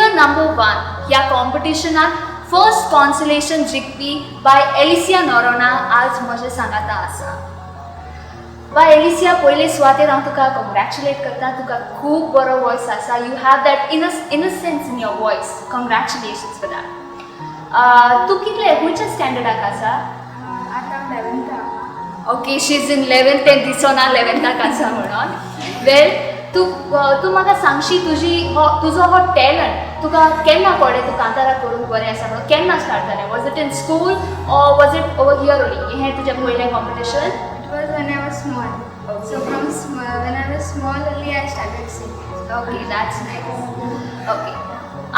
Singer number 1 ह्या कॉम्पिटिशनात first consolation जिखपी bye Alicia Noronha आज म्हजे सांगाता आसा. बाय एलिसिया, पयले सुवातेर हांव तुका कॉंग्रॅच्युलेट करता. तुका खूब बरो वॉयस आसा. You have that innocence in your voice. Congratulations for that. तूं कितले खंयच्या स्टँडर्डाक आसा? आतां 11th. Okay, she is in 11th. तें दिसना 11th आसा म्हणून. वेल, तूं म्हाका सांगशी तुजो हो टॅलंट तुका केन्ना कळ्ळें तूं कांतारा करूंक बरें आसा म्हणून? केन्ना स्टार्ट जालें? Was it in school or was it over here only? हें तुजें पयलें competition? It was when I was small. So when I was small only I started singing. Okay, that's nice. Okay,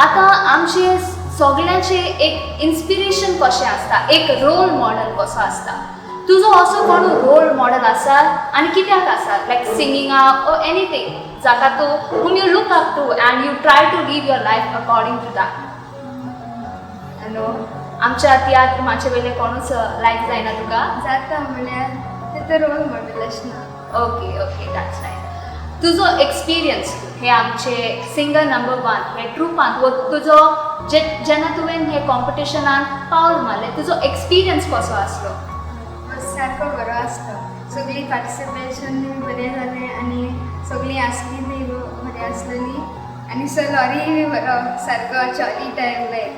आतां आमचे सगळ्यांचे एक inspiration कशें आसता, एक रोल मॉडेल कसो आसता. तुजो असो कोण रोल मॉडेल आसा आनी कित्याक आसा? लायक सिंगिंगाक ऑर एनीथींग जाका तूं whom you look up to and you try to live your life according to that. No, आमच्या तियात्र माचे वेले कोणूच लायक जायना तुका? जाता म्हणल्यार ते तर रोल मॉडेल आसना. Okay okay, that's nice. तुजो एक्सपिरियन्स हे आमचे सिंगर नंबर 1 हे ट्रुपांत तुजो जेन्ना तुवें हे कॉम्पिटिशनान पावल मारलें, तुजो एक्सपिरियन्स कसो आसलो? सारको बरो आसता. सगळीं पार्टिसिपेशन बरें जालें आनी सगळीं आसलीं बी बरें आसलेलीं आनी सलोरीय बी बरो सारको jolly time like.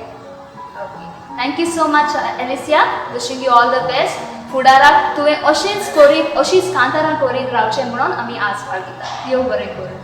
Okay, thank you so much Alicia. Wishing you all the best. फुडाराक तुवें अशीच कांतारां करीत रावचें म्हणून आमी आस बाळगिता. देव बरें करूं.